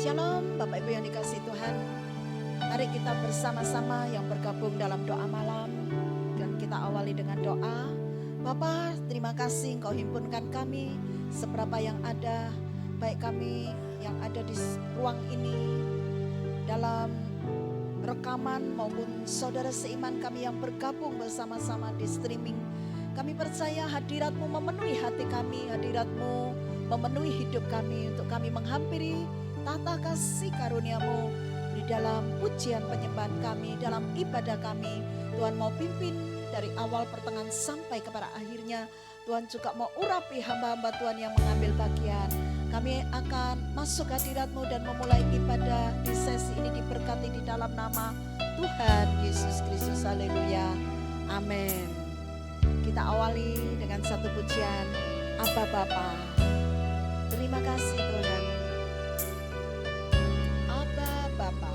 Shalom Bapak Ibu yang dikasihi Tuhan. Mari kita bersama-sama yang bergabung dalam doa malam. Dan kita awali dengan doa. Bapa, terima kasih Engkau himpunkan kami seberapa yang ada, baik kami yang ada di ruang ini, dalam rekaman maupun saudara seiman kami yang bergabung bersama-sama di streaming. Kami percaya hadirat-Mu memenuhi hati kami, hadirat-Mu memenuhi hidup kami untuk kami menghampiri tata kasih karunia-Mu di dalam pujian penyembahan kami, dalam ibadah kami. Tuhan mau pimpin dari awal pertengahan sampai kepada akhirnya. Tuhan juga mau urapi hamba-hamba Tuhan yang mengambil bagian. Kami akan masuk hadirat-Mu dan memulai ibadah di sesi ini diberkati di dalam nama Tuhan Yesus Kristus. Haleluya. Amin. Kita awali dengan satu pujian, Aba Bapa. Terima kasih Tuhan. Aba Bapa.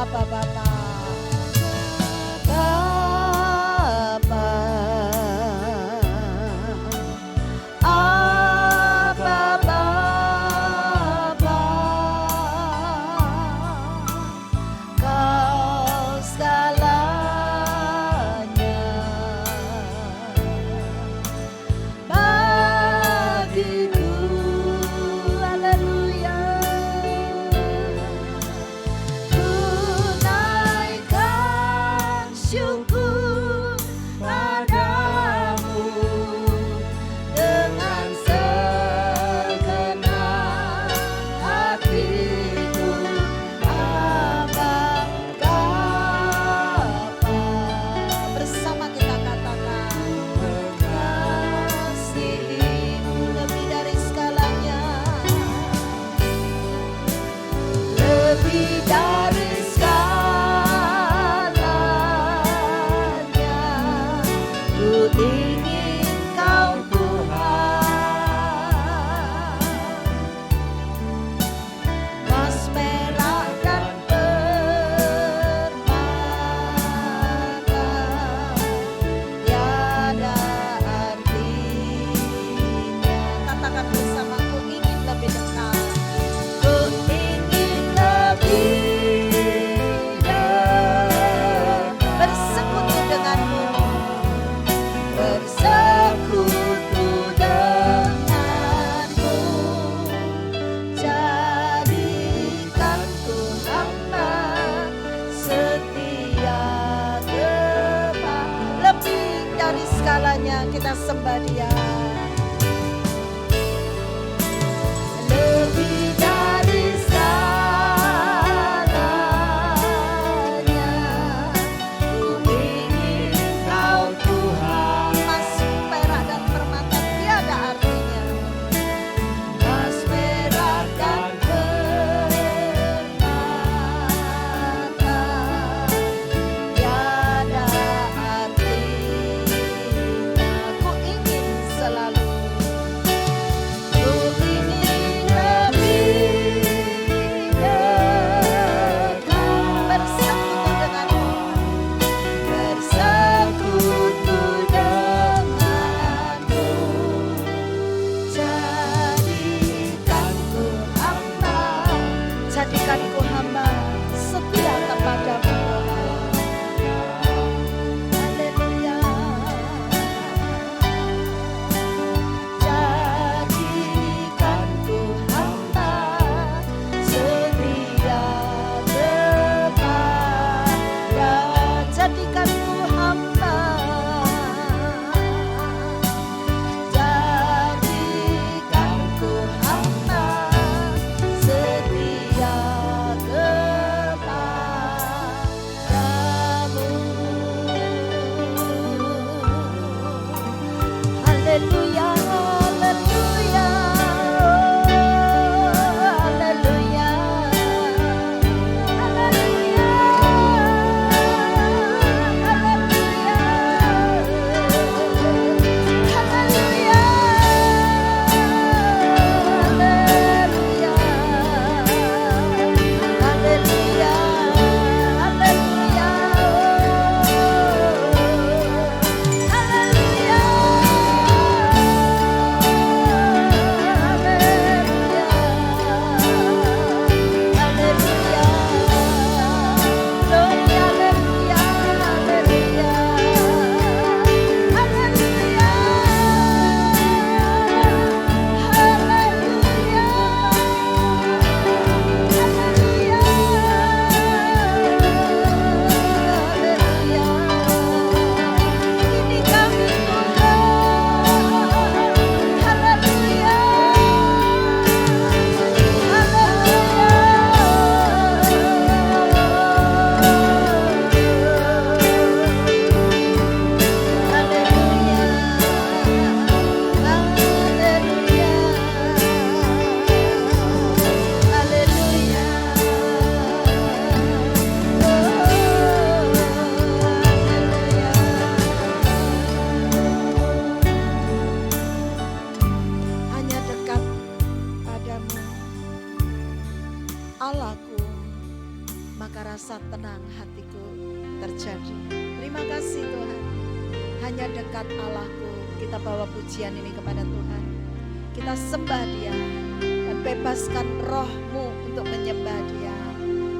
Haleluya. lebih dari segalanya. Ku ingin Kau Tuhan, emas merah dan permata, tiada artinya. Katakan bersamaku, ingin lebih dekat. Ku ingin lebih dekat, bersekutu denganmu, bersekutu denganmu. Jadikan ku hamba setia kepada. Lebih dari segalanya kita sembah Dia. Lebih dari segalanya, ku ingin Kau Tuhan. Emas, perak dan permata tiada artinya. Emas, perak dan permata tiada artinya. Ku ingin selalu, ku ingin lebih dekat, bersekutu denganmu, bersekutu denganmu. Jadikan ku hamba setia kepadamu. Haleluya. Jadikan ku hamba setia kepada. Jadikan ku hamba, jadikan ku hamba setia kepadamu. Haleluya, haleluya, haleluya, haleluya, haleluya, haleluya, haleluya, haleluya, ini kami hanya dekat padamu, Allahku, maka rasa tenang hatiku terjadi. Terima kasih Tuhan. Hanya dekat Allahku. Kita bawa pujian ini kepada Tuhan. Kita sembah Dia dan bebaskan rohmu untuk menyembah Dia.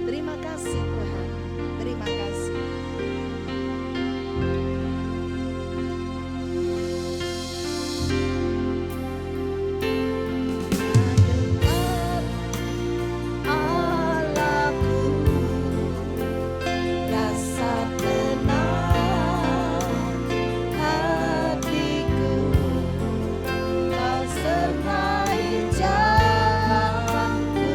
Terima kasih Tuhan. Terima kasih. Dekat Allahku, rasa tenang hatiku. Kau sertai jalanku.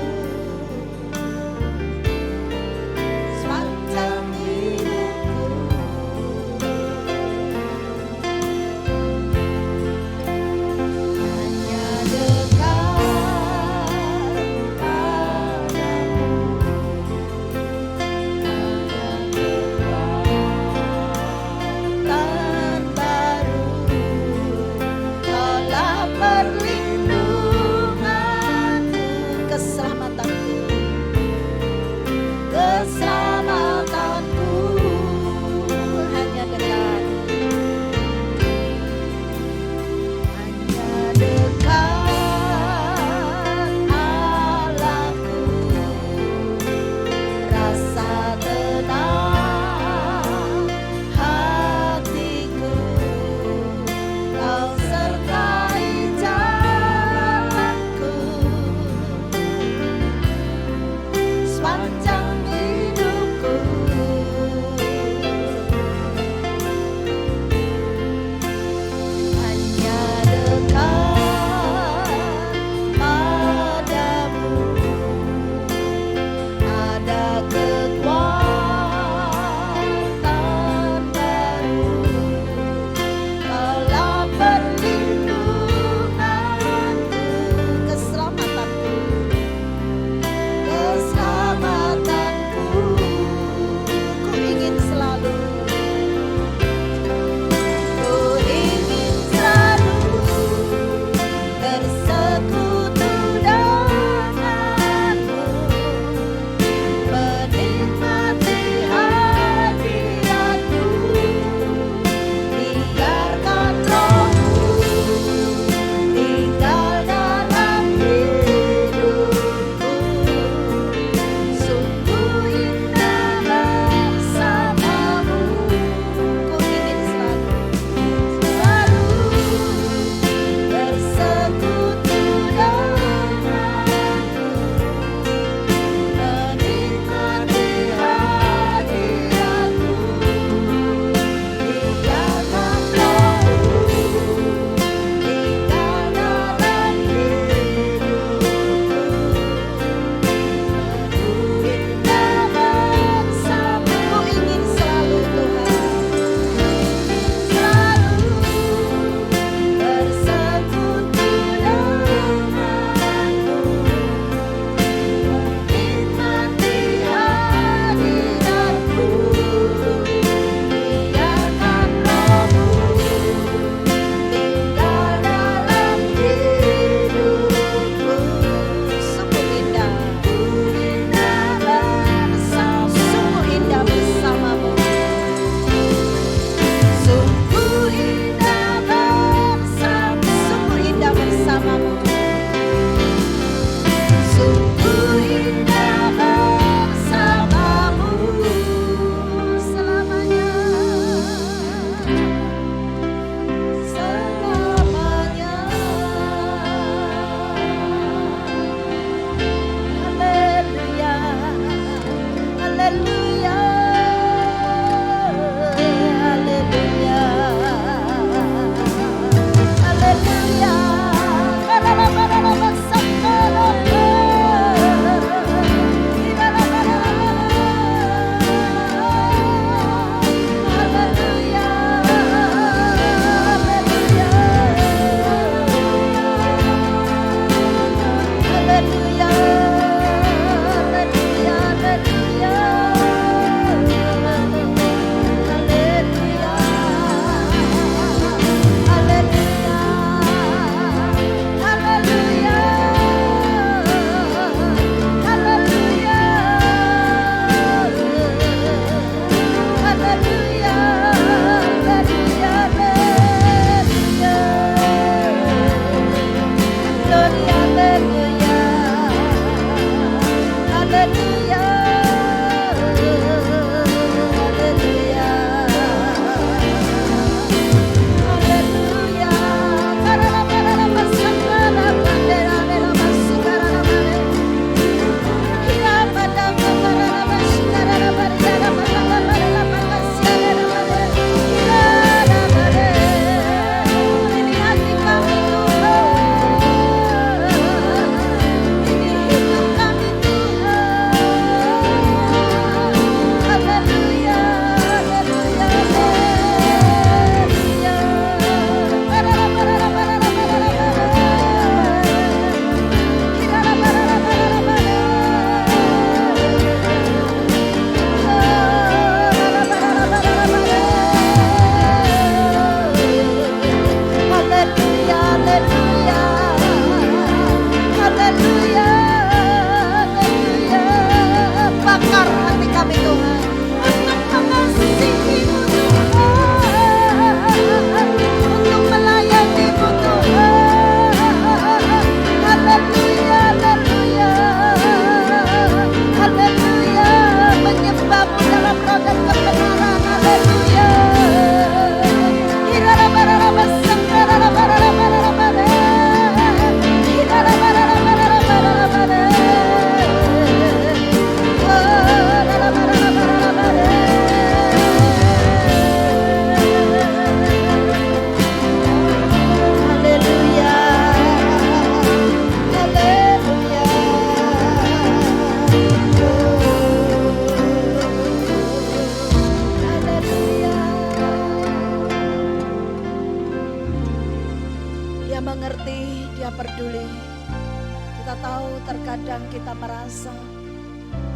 Terkadang kita merasa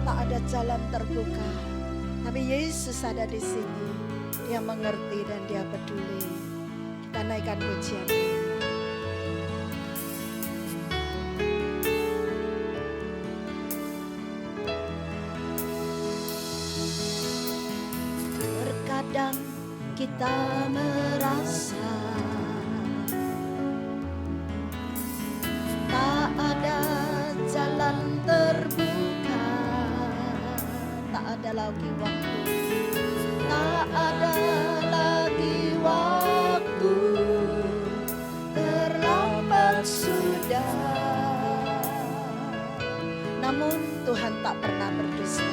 tak ada jalan terbuka, tapi Yesus ada di sini. Dia mengerti dan Dia peduli. Kita naikkan pujian. Terkadang kita merasa tak ada jalan terbuka, tak ada lagi waktu, tak ada lagi waktu, terlambat sudah. Namun Tuhan tak pernah berdusta.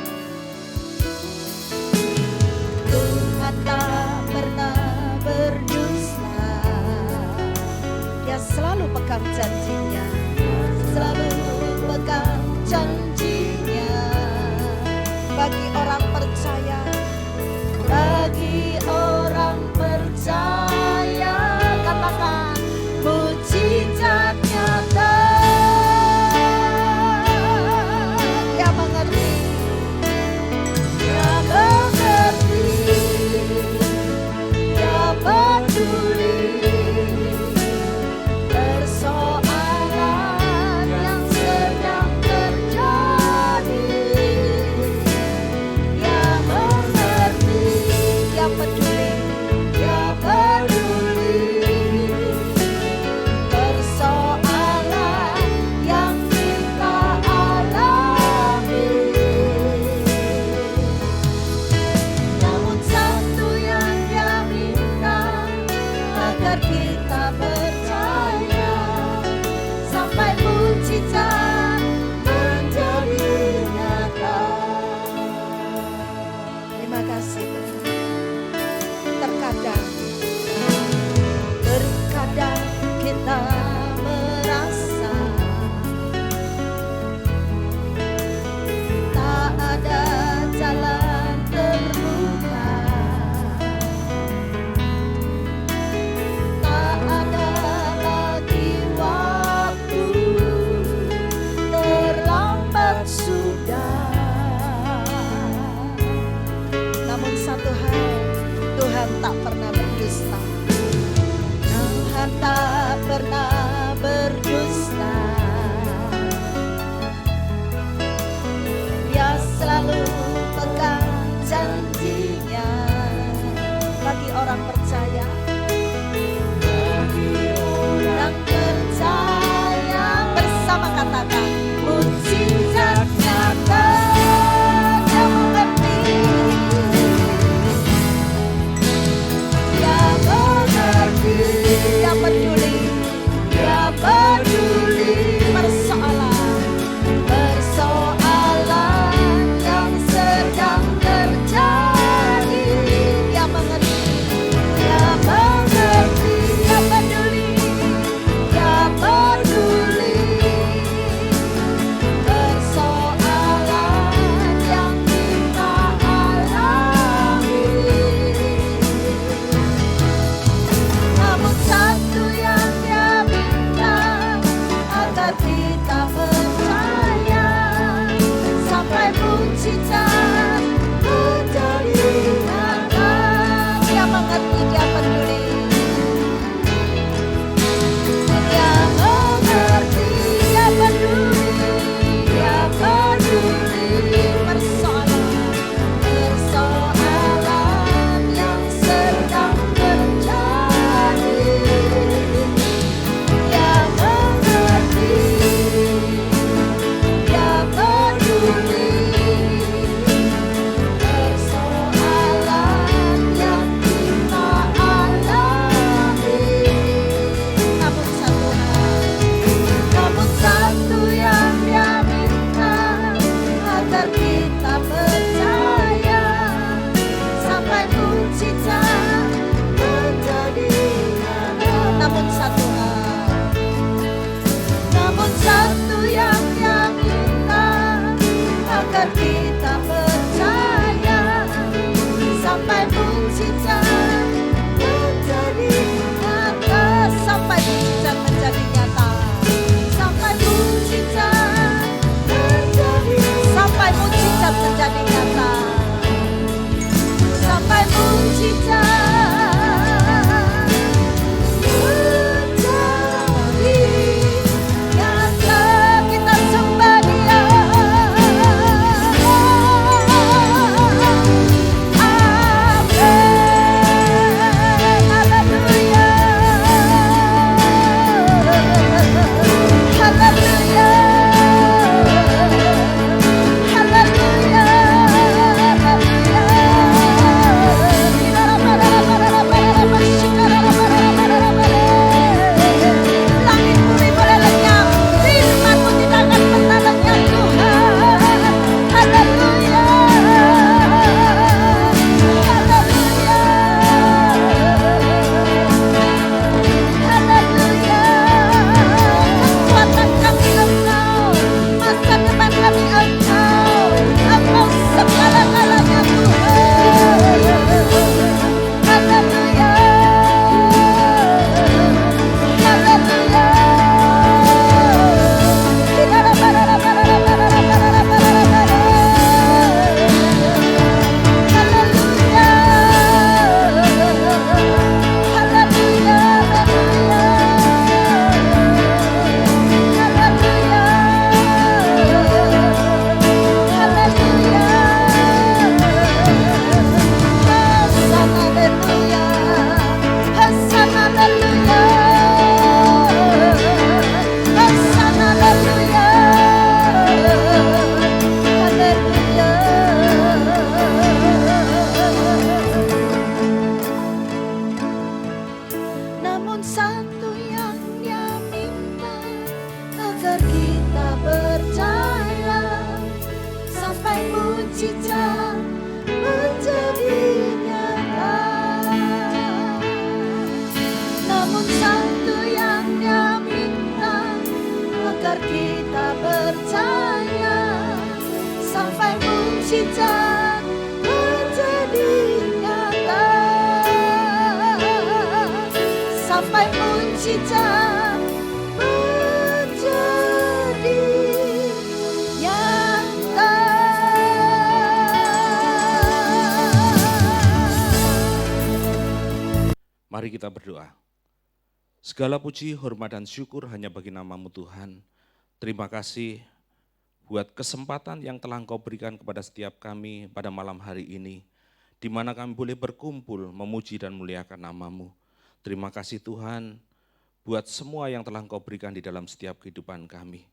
Tuhan tak pernah berdusta. Dia selalu pegang janjinya, selalu pegang janjinya. Bagi orang percaya, bagi orang percaya, katakan mujizat nyata. Dia mengerti, dia mengerti, dia peduli. Dia agar kita percaya sampai mukjizat menjadi nyata, sampai mukjizat menjadi nyata, sampai mukjizat menjadi, sampai mukjizat menjadi nyata, sampai mukjizat mukjizat menjadi nyata, sampai mukjizat menjadi nyata. Mari kita berdoa. Segala puji, hormat, dan syukur hanya bagi nama-Mu Tuhan. Terima kasih buat kesempatan yang telah Engkau berikan kepada setiap kami pada malam hari ini, di mana kami boleh berkumpul, memuji dan muliakan nama-Mu. Terima kasih Tuhan, buat semua yang telah Engkau berikan di dalam setiap kehidupan kami.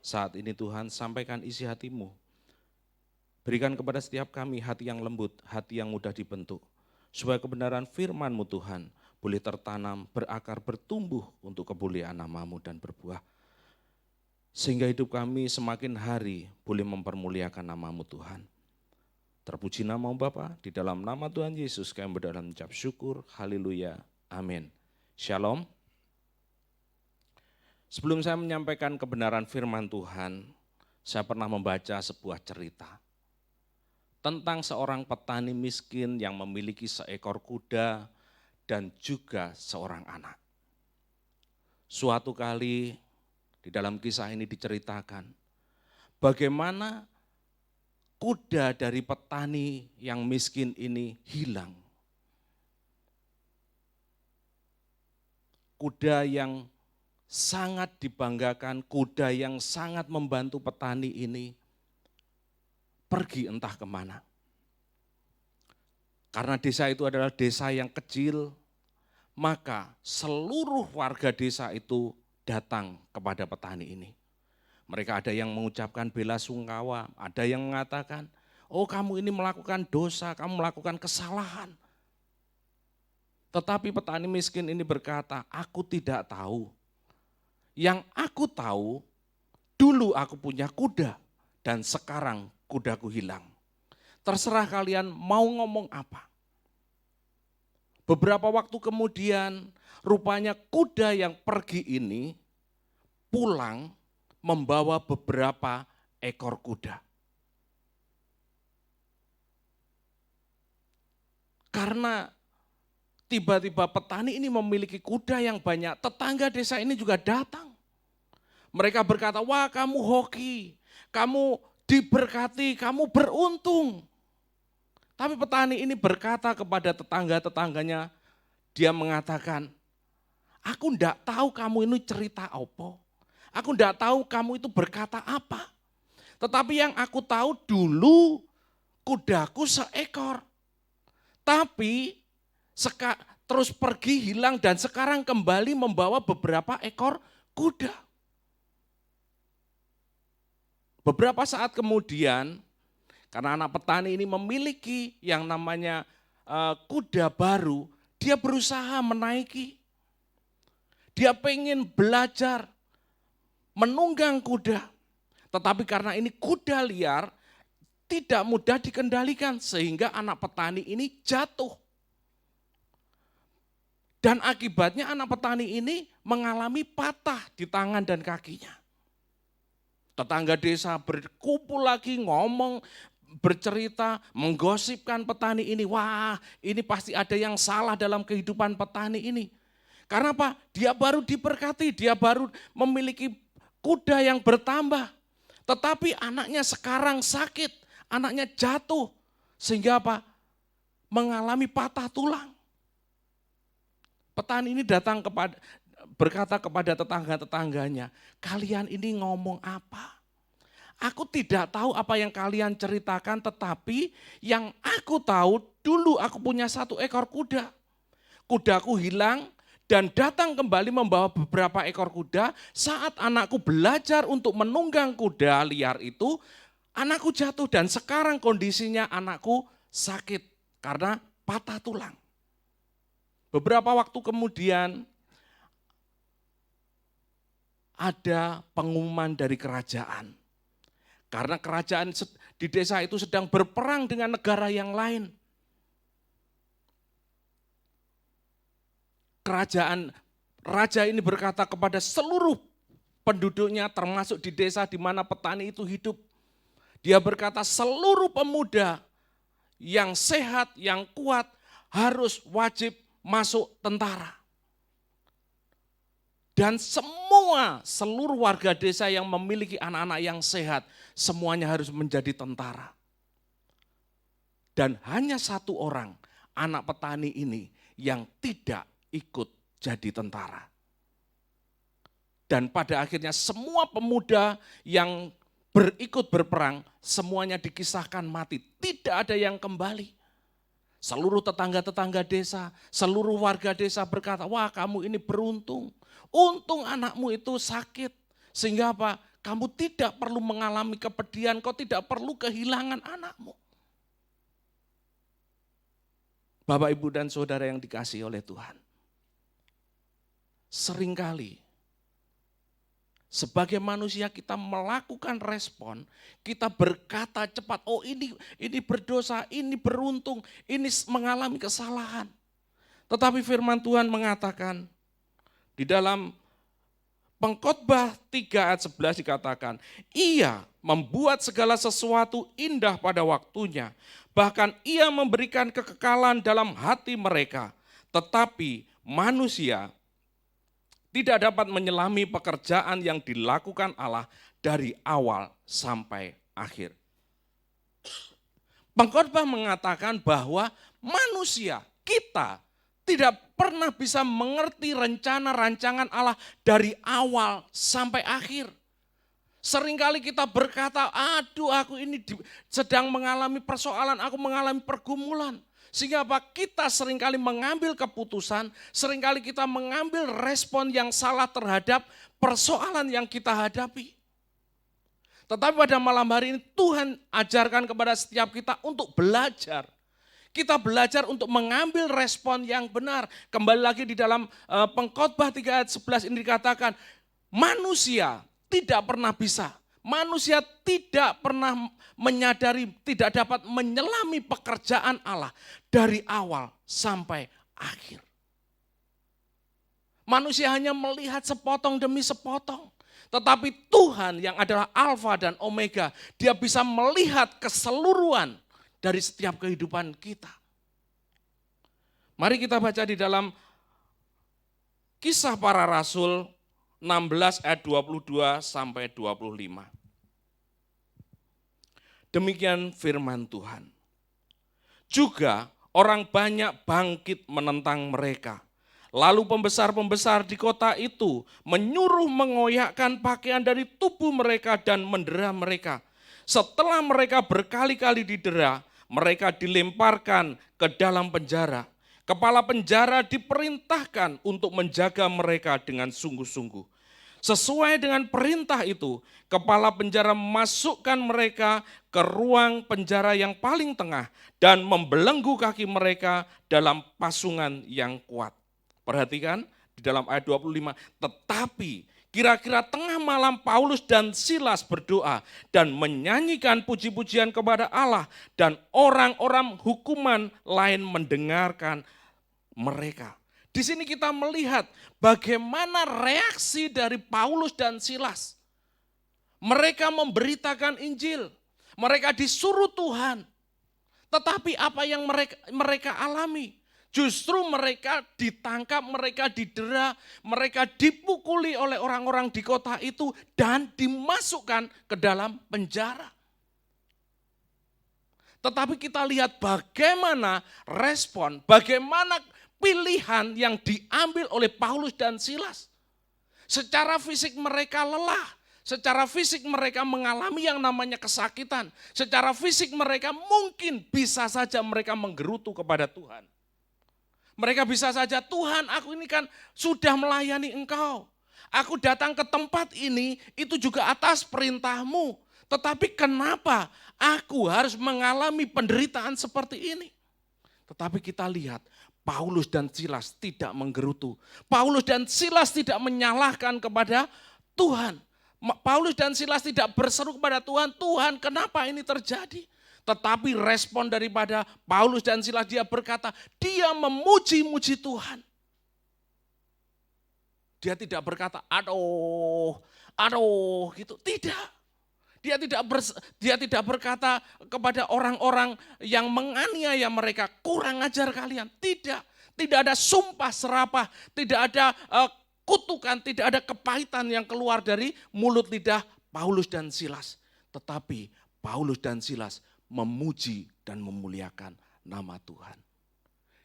Saat ini Tuhan, sampaikan isi hati-Mu. Berikan kepada setiap kami hati yang lembut, hati yang mudah dibentuk, supaya kebenaran firman-Mu Tuhan boleh tertanam, berakar, bertumbuh untuk kemuliaan nama-Mu dan berbuah. Sehingga hidup kami semakin hari boleh mempermuliakan nama-Mu Tuhan. Terpuji nama-Mu Bapa, di dalam nama Tuhan Yesus kami berdoa dan mengucap syukur, haleluya, amin. Shalom. Sebelum saya menyampaikan kebenaran firman Tuhan, saya pernah membaca sebuah cerita tentang seorang petani miskin yang memiliki seekor kuda dan juga seorang anak. Suatu kali di dalam kisah ini diceritakan bagaimana kuda dari petani yang miskin ini hilang. Kuda yang sangat dibanggakan, kuda yang sangat membantu petani ini pergi entah kemana. Karena desa itu adalah desa yang kecil, maka seluruh warga desa itu datang kepada petani ini. Mereka ada yang mengucapkan bela sungkawa, ada yang mengatakan, oh kamu ini melakukan dosa, kamu melakukan kesalahan. Tetapi petani miskin ini berkata, aku tidak tahu. Yang aku tahu, dulu aku punya kuda dan sekarang kudaku hilang. Terserah kalian mau ngomong apa. Beberapa waktu kemudian, rupanya kuda yang pergi ini pulang membawa beberapa ekor kuda. Karena tiba-tiba petani ini memiliki kuda yang banyak, tetangga desa ini juga datang. Mereka berkata, wah kamu hoki, kamu diberkati, kamu beruntung. Tapi petani ini berkata kepada tetangga-tetangganya, dia mengatakan, aku enggak tahu kamu ini cerita apa. Aku enggak tahu kamu itu berkata apa. Tetapi yang aku tahu dulu kudaku seekor. Tapi terus pergi hilang dan sekarang kembali membawa beberapa ekor kuda. Beberapa saat kemudian, karena anak petani ini memiliki yang namanya kuda baru, dia berusaha menaiki. Dia pengen belajar menunggang kuda. Tetapi karena ini kuda liar, tidak mudah dikendalikan sehingga anak petani ini jatuh. Dan akibatnya anak petani ini mengalami patah di tangan dan kakinya. Tetangga desa berkumpul lagi ngomong, bercerita, menggosipkan petani ini. Wah, ini pasti ada yang salah dalam kehidupan petani ini. Karena apa? Dia baru diberkati, dia baru memiliki kuda yang bertambah. Tetapi anaknya sekarang sakit, anaknya jatuh. Sehingga apa? Mengalami patah tulang. Petani ini berkata kepada tetangga-tetangganya, kalian ini ngomong apa? Aku tidak tahu apa yang kalian ceritakan, tetapi yang aku tahu dulu aku punya 1 ekor kuda. Kudaku hilang dan datang kembali membawa beberapa ekor kuda. Saat anakku belajar untuk menunggang kuda liar itu, anakku jatuh dan sekarang kondisinya anakku sakit karena patah tulang. Beberapa waktu kemudian ada pengumuman dari kerajaan. Karena kerajaan di desa itu sedang berperang dengan negara yang lain. Raja ini berkata kepada seluruh penduduknya termasuk di desa di mana petani itu hidup. Dia berkata seluruh pemuda yang sehat, yang kuat harus wajib masuk tentara. Dan seluruh warga desa yang memiliki anak-anak yang sehat, semuanya harus menjadi tentara. Dan hanya 1 orang, anak petani ini yang tidak ikut jadi tentara. Dan pada akhirnya semua pemuda yang berikut berperang, semuanya dikisahkan mati. Tidak ada yang kembali. Seluruh tetangga-tetangga desa, seluruh warga desa berkata, wah kamu ini beruntung. Untung anakmu itu sakit. Sehingga apa? Kamu tidak perlu mengalami kepedihan, kau tidak perlu kehilangan anakmu. Bapak, Ibu, dan Saudara yang dikasihi oleh Tuhan. Seringkali sebagai manusia kita melakukan respon, kita berkata cepat, oh ini berdosa, ini beruntung, ini mengalami kesalahan. Tetapi firman Tuhan mengatakan di dalam Pengkhotbah 3 ayat 11 dikatakan, ia membuat segala sesuatu indah pada waktunya, bahkan ia memberikan kekekalan dalam hati mereka, tetapi manusia tidak dapat menyelami pekerjaan yang dilakukan Allah dari awal sampai akhir. Pengkhotbah mengatakan bahwa manusia, kita tidak pernah bisa mengerti rencana rancangan Allah dari awal sampai akhir. Seringkali kita berkata, aduh aku ini sedang mengalami persoalan, aku mengalami pergumulan. Sehingga apa? Kita seringkali mengambil keputusan, seringkali kita mengambil respon yang salah terhadap persoalan yang kita hadapi. Tetapi pada malam hari ini Tuhan ajarkan kepada setiap kita untuk belajar. Kita belajar untuk mengambil respon yang benar. Kembali lagi di dalam Pengkhotbah 3 ayat 11 ini dikatakan, manusia tidak pernah bisa. Manusia tidak pernah menyadari, tidak dapat menyelami pekerjaan Allah dari awal sampai akhir. Manusia hanya melihat sepotong demi sepotong. Tetapi Tuhan yang adalah Alfa dan Omega, Dia bisa melihat keseluruhan dari setiap kehidupan kita. Mari kita baca di dalam Kisah Para Rasul 16 ayat 22 sampai 25. Demikian firman Tuhan. Juga orang banyak bangkit menentang mereka. Lalu pembesar-pembesar di kota itu menyuruh mengoyakkan pakaian dari tubuh mereka dan mendera mereka. Setelah mereka berkali-kali didera, mereka dilemparkan ke dalam penjara. Kepala penjara diperintahkan untuk menjaga mereka dengan sungguh-sungguh. Sesuai dengan perintah itu, kepala penjara memasukkan mereka ke ruang penjara yang paling tengah dan membelenggu kaki mereka dalam pasungan yang kuat. Perhatikan di dalam ayat 25, tetapi kira-kira tengah malam Paulus dan Silas berdoa dan menyanyikan puji-pujian kepada Allah dan orang-orang hukuman lain mendengarkan mereka. Di sini kita melihat bagaimana reaksi dari Paulus dan Silas. Mereka memberitakan Injil, mereka disuruh Tuhan. Tetapi apa yang mereka alami? Justru mereka ditangkap, mereka didera, mereka dipukuli oleh orang-orang di kota itu dan dimasukkan ke dalam penjara. Tetapi kita lihat bagaimana respon, bagaimana pilihan yang diambil oleh Paulus dan Silas. Secara fisik mereka lelah, secara fisik mereka mengalami yang namanya kesakitan, secara fisik mereka mungkin bisa saja mereka menggerutu kepada Tuhan. Mereka bisa saja, Tuhan aku ini kan sudah melayani Engkau. Aku datang ke tempat ini itu juga atas perintah-Mu. Tetapi kenapa aku harus mengalami penderitaan seperti ini? Tetapi kita lihat Paulus dan Silas tidak menggerutu. Paulus dan Silas tidak menyalahkan kepada Tuhan. Paulus dan Silas tidak berseru kepada Tuhan, Tuhan kenapa ini terjadi? Tetapi respon daripada Paulus dan Silas, dia berkata, dia memuji-muji Tuhan. Dia tidak berkata, aduh gitu. Tidak. Dia tidak berkata kepada orang-orang yang menganiaya mereka, kurang ajar kalian. Tidak. Tidak ada sumpah serapah, tidak ada kutukan, tidak ada kepahitan yang keluar dari mulut lidah Paulus dan Silas. Tetapi Paulus dan Silas memuji dan memuliakan nama Tuhan.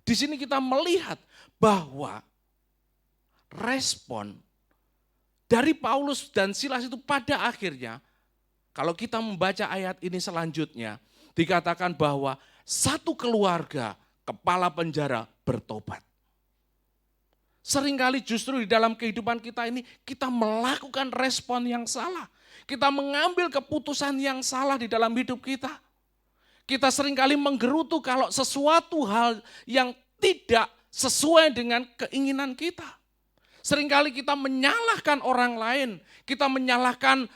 Di sini kita melihat bahwa respon dari Paulus dan Silas itu pada akhirnya, kalau kita membaca ayat ini selanjutnya, dikatakan bahwa satu keluarga kepala penjara bertobat. Seringkali justru di dalam kehidupan kita ini, kita melakukan respon yang salah. Kita mengambil keputusan yang salah di dalam hidup kita. Kita seringkali menggerutu kalau sesuatu hal yang tidak sesuai dengan keinginan kita. Seringkali kita menyalahkan orang lain, kita menyalahkan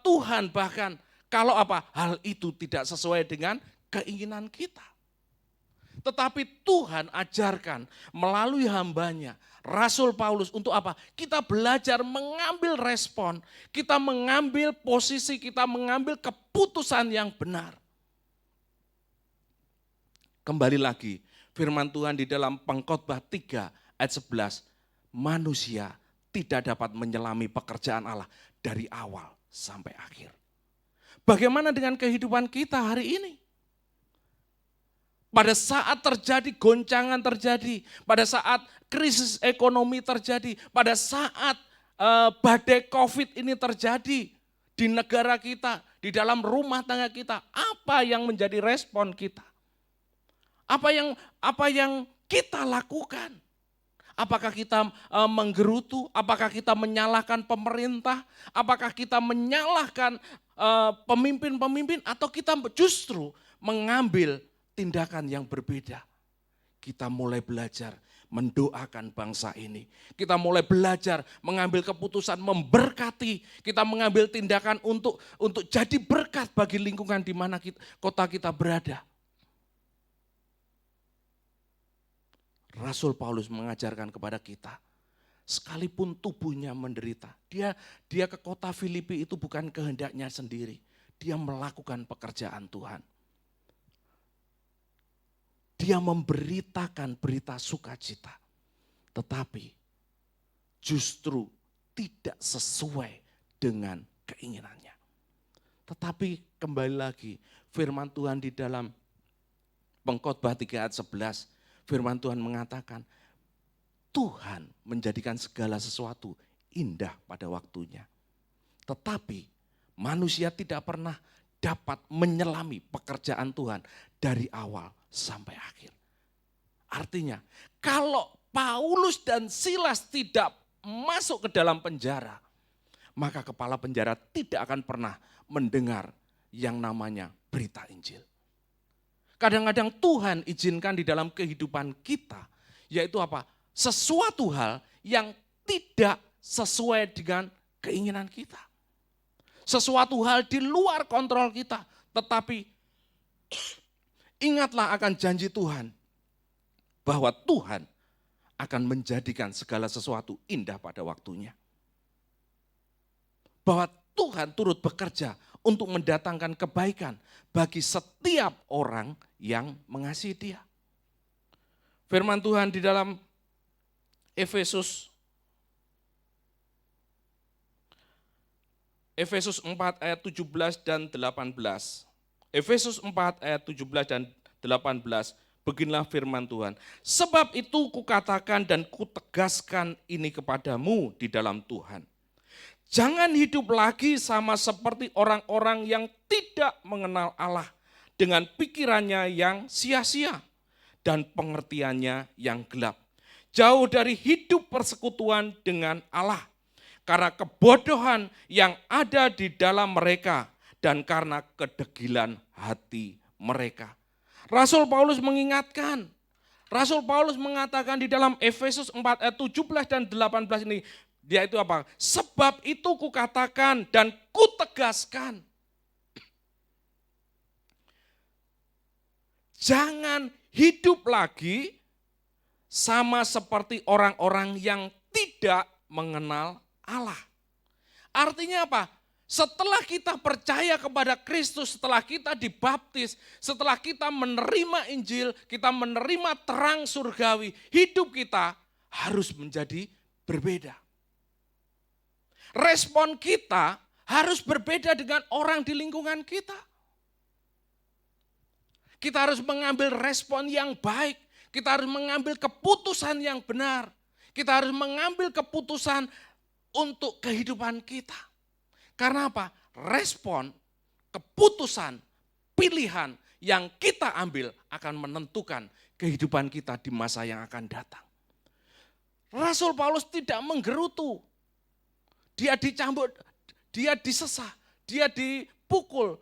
Tuhan bahkan kalau hal itu tidak sesuai dengan keinginan kita. Tetapi Tuhan ajarkan melalui hambanya, Rasul Paulus untuk apa? Kita belajar mengambil respon, kita mengambil posisi, kita mengambil keputusan yang benar. Kembali lagi, firman Tuhan di dalam Pengkhotbah 3 ayat 11, manusia tidak dapat menyelami pekerjaan Allah dari awal sampai akhir. Bagaimana dengan kehidupan kita hari ini? Pada saat terjadi goncangan terjadi, pada saat krisis ekonomi terjadi, pada saat badai COVID ini terjadi di negara kita, di dalam rumah tangga kita, apa yang menjadi respon kita? Apa yang kita lakukan? Apakah kita menggerutu? Apakah kita menyalahkan pemerintah? Apakah kita menyalahkan pemimpin-pemimpin? Atau kita justru mengambil tindakan yang berbeda? Kita mulai belajar mendoakan bangsa ini. Kita mulai belajar mengambil keputusan memberkati. Kita mengambil tindakan untuk jadi berkat bagi lingkungan di mana kota kita berada. Rasul Paulus mengajarkan kepada kita, sekalipun tubuhnya menderita, dia ke kota Filipi itu bukan kehendaknya sendiri, dia melakukan pekerjaan Tuhan. Dia memberitakan berita sukacita. Tetapi justru tidak sesuai dengan keinginannya. Tetapi kembali lagi, firman Tuhan di dalam Pengkhotbah 3 ayat 11, firman Tuhan mengatakan, Tuhan menjadikan segala sesuatu indah pada waktunya. Tetapi manusia tidak pernah dapat menyelami pekerjaan Tuhan dari awal sampai akhir. Artinya, kalau Paulus dan Silas tidak masuk ke dalam penjara, maka kepala penjara tidak akan pernah mendengar yang namanya berita Injil. Kadang-kadang Tuhan izinkan di dalam kehidupan kita, yaitu apa? Sesuatu hal yang tidak sesuai dengan keinginan kita. Sesuatu hal di luar kontrol kita. Tetapi ingatlah akan janji Tuhan, bahwa Tuhan akan menjadikan segala sesuatu indah pada waktunya. Bahwa Tuhan turut bekerja untuk mendatangkan kebaikan bagi setiap orang yang mengasihi Dia. Firman Tuhan di dalam Efesus 4 ayat 17 dan 18. Efesus 4 ayat 17 dan 18, beginilah firman Tuhan. Sebab itu kukatakan dan kutegaskan ini kepadamu di dalam Tuhan. Jangan hidup lagi sama seperti orang-orang yang tidak mengenal Allah dengan pikirannya yang sia-sia dan pengertiannya yang gelap. Jauh dari hidup persekutuan dengan Allah karena kebodohan yang ada di dalam mereka dan karena kedegilan hati mereka. Rasul Paulus mengingatkan, Rasul Paulus mengatakan di dalam Efesus 4 ayat 17 dan 18 ini, dia itu apa? Sebab itu kukatakan dan kutegaskan. Jangan hidup lagi sama seperti orang-orang yang tidak mengenal Allah. Artinya apa? Setelah kita percaya kepada Kristus, setelah kita dibaptis, setelah kita menerima Injil, kita menerima terang surgawi, hidup kita harus menjadi berbeda. Respon kita harus berbeda dengan orang di lingkungan kita. Kita harus mengambil respon yang baik, kita harus mengambil keputusan yang benar, kita harus mengambil keputusan untuk kehidupan kita. Karena apa? Respon, keputusan, pilihan yang kita ambil akan menentukan kehidupan kita di masa yang akan datang. Rasul Paulus tidak menggerutu. Dia dicambuk, dia disesah, dia dipukul.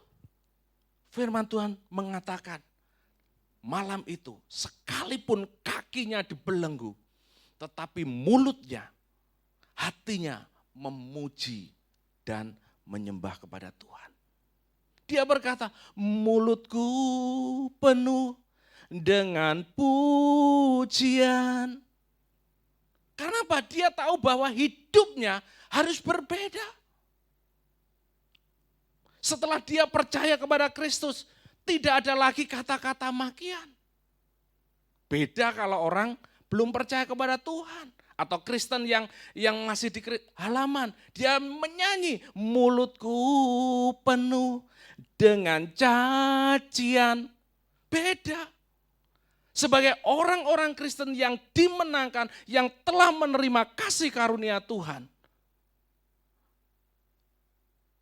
Firman Tuhan mengatakan, malam itu sekalipun kakinya dibelenggu, tetapi mulutnya, hatinya memuji dan menyembah kepada Tuhan. Dia berkata, mulutku penuh dengan pujian. Karena apa? Dia tahu bahwa hidupnya harus berbeda. Setelah dia percaya kepada Kristus, tidak ada lagi kata-kata makian. Beda kalau orang belum percaya kepada Tuhan. Atau Kristen yang masih di halaman, dia menyanyi, mulutku penuh dengan cacian. Beda. Sebagai orang-orang Kristen yang dimenangkan, yang telah menerima kasih karunia Tuhan,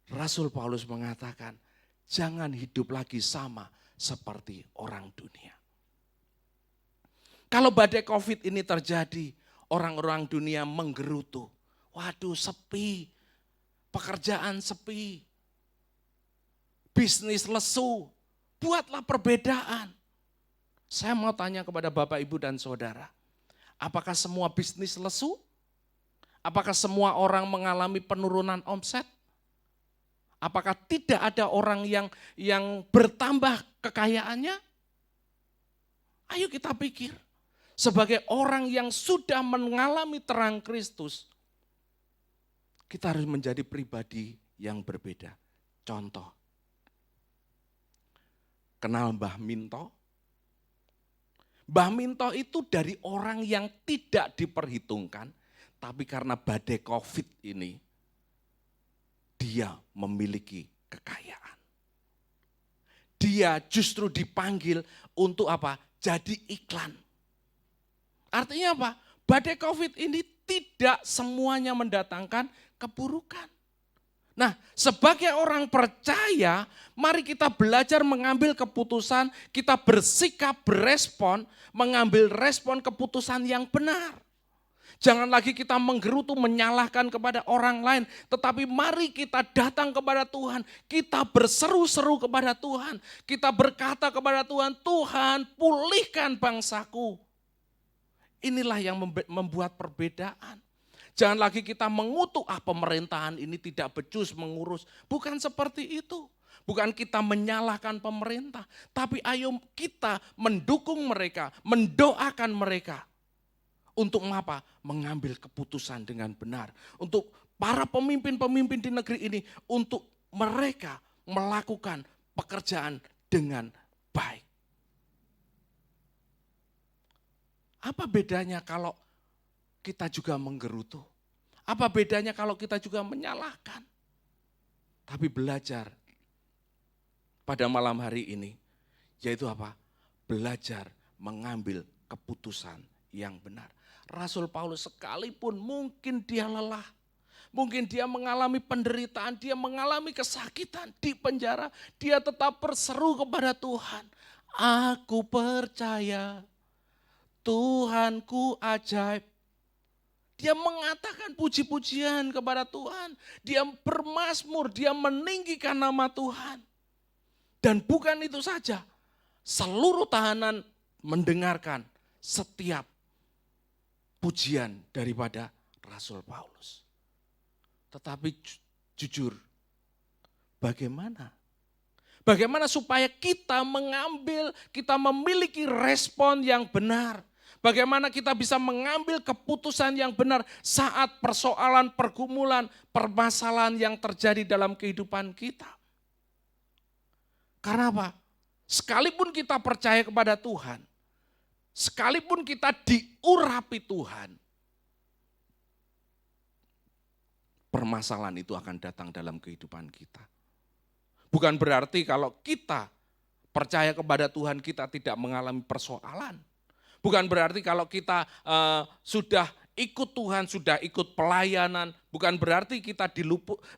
Rasul Paulus mengatakan, jangan hidup lagi sama seperti orang dunia. Kalau badai COVID ini terjadi, orang-orang dunia menggerutu. Waduh, sepi. Pekerjaan sepi. Bisnis lesu. Buatlah perbedaan. Saya mau tanya kepada Bapak, Ibu, dan Saudara. Apakah semua bisnis lesu? Apakah semua orang mengalami penurunan omset? Apakah tidak ada orang yang bertambah kekayaannya? Ayo kita pikir. Sebagai orang yang sudah mengalami terang Kristus, kita harus menjadi pribadi yang berbeda. Contoh, kenal Mbah Minto? Mbah Minto itu dari orang yang tidak diperhitungkan, tapi karena badai COVID ini, dia memiliki kekayaan. Dia justru dipanggil untuk apa? Jadi iklan. Artinya apa? Badai COVID ini tidak semuanya mendatangkan keburukan. Nah, sebagai orang percaya, mari kita belajar mengambil keputusan, kita bersikap, berespon, mengambil respon keputusan yang benar. Jangan lagi kita menggerutu, menyalahkan kepada orang lain, tetapi mari kita datang kepada Tuhan, kita berseru-seru kepada Tuhan, kita berkata kepada Tuhan, Tuhan pulihkan bangsaku. Inilah yang membuat perbedaan. Jangan lagi kita mengutuk, pemerintahan ini tidak becus mengurus. Bukan seperti itu. Bukan kita menyalahkan pemerintah. Tapi ayo kita mendukung mereka, mendoakan mereka. Untuk apa? Mengambil keputusan dengan benar. Untuk para pemimpin-pemimpin di negeri ini, untuk mereka melakukan pekerjaan dengan baik. Apa bedanya kalau kita juga menggerutu? Apa bedanya kalau kita juga menyalahkan? Tapi belajar pada malam hari ini, yaitu apa? Belajar mengambil keputusan yang benar. Rasul Paulus sekalipun mungkin dia lelah, mungkin dia mengalami penderitaan, dia mengalami kesakitan di penjara, dia tetap berseru kepada Tuhan. Aku percaya Tuhanku ajaib. Dia mengatakan puji-pujian kepada Tuhan. Dia bermazmur, dia meninggikan nama Tuhan. Dan bukan itu saja, seluruh tahanan mendengarkan setiap pujian daripada Rasul Paulus. Tetapi jujur, bagaimana? Bagaimana supaya kita memiliki respon yang benar? Bagaimana kita bisa mengambil keputusan yang benar saat persoalan, pergumulan, permasalahan yang terjadi dalam kehidupan kita. Karena apa? Sekalipun kita percaya kepada Tuhan, sekalipun kita diurapi Tuhan, permasalahan itu akan datang dalam kehidupan kita. Bukan berarti kalau kita percaya kepada Tuhan kita tidak mengalami persoalan. Bukan berarti kalau kita sudah ikut Tuhan, sudah ikut pelayanan, bukan berarti kita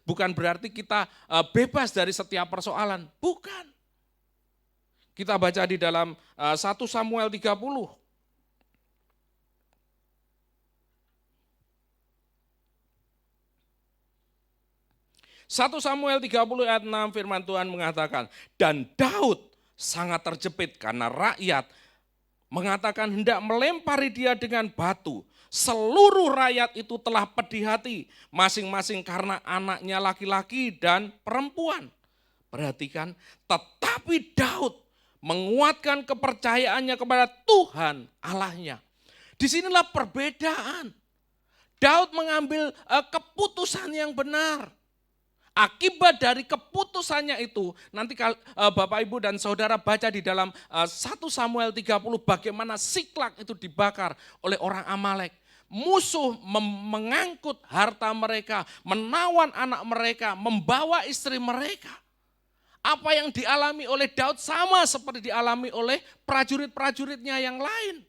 bukan berarti kita bebas dari setiap persoalan. Bukan. Kita baca di dalam 1 Samuel 30. 1 Samuel 30 ayat 6 firman Tuhan mengatakan, dan Daud sangat terjepit karena rakyat mengatakan hendak melempari dia dengan batu. Seluruh rakyat itu telah pedih hati, masing-masing karena anaknya laki-laki dan perempuan. Perhatikan, tetapi Daud menguatkan kepercayaannya kepada Tuhan Allahnya. Disinilah perbedaan. Daud mengambil keputusan yang benar. Akibat dari keputusannya itu, nanti Bapak Ibu dan Saudara baca di dalam 1 Samuel 30 bagaimana Siklak itu dibakar oleh orang Amalek. Musuh mengangkut harta mereka, menawan anak mereka, membawa istri mereka. Apa yang dialami oleh Daud sama seperti dialami oleh prajurit-prajuritnya yang lain.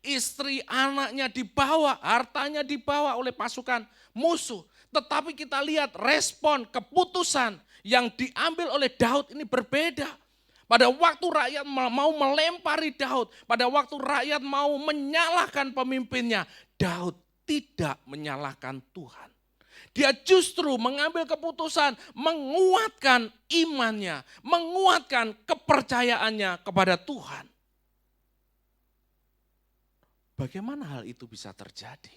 Istri anaknya dibawa, hartanya dibawa oleh pasukan musuh. Tetapi kita lihat respon, keputusan yang diambil oleh Daud ini berbeda. Pada waktu rakyat mau melempari Daud, pada waktu rakyat mau menyalahkan pemimpinnya, Daud tidak menyalahkan Tuhan. Dia justru mengambil keputusan, menguatkan imannya, menguatkan kepercayaannya kepada Tuhan. Bagaimana hal itu bisa terjadi?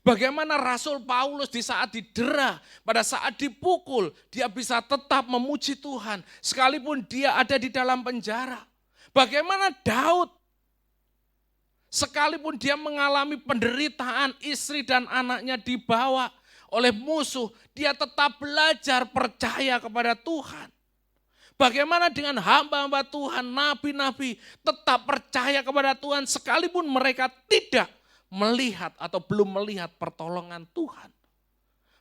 Bagaimana Rasul Paulus di saat didera, pada saat dipukul, dia bisa tetap memuji Tuhan. Sekalipun dia ada di dalam penjara. Bagaimana Daud, sekalipun dia mengalami penderitaan, istri dan anaknya dibawa oleh musuh, dia tetap belajar percaya kepada Tuhan. Bagaimana dengan hamba-hamba Tuhan, nabi-nabi tetap percaya kepada Tuhan sekalipun mereka tidak melihat atau belum melihat pertolongan Tuhan.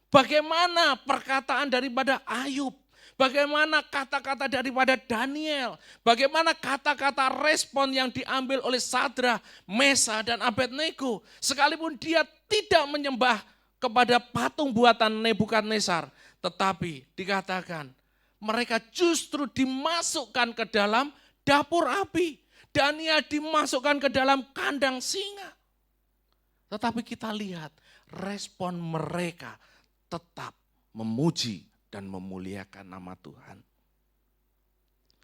Bagaimana perkataan daripada Ayub, bagaimana kata-kata daripada Daniel, bagaimana kata-kata respon yang diambil oleh Sadra, Mesa, dan Abednego. Sekalipun dia tidak menyembah kepada patung buatan Nebukadnezar, tetapi dikatakan mereka justru dimasukkan ke dalam dapur api. Daniel dimasukkan ke dalam kandang singa. Tetapi kita lihat respon mereka tetap memuji dan memuliakan nama Tuhan.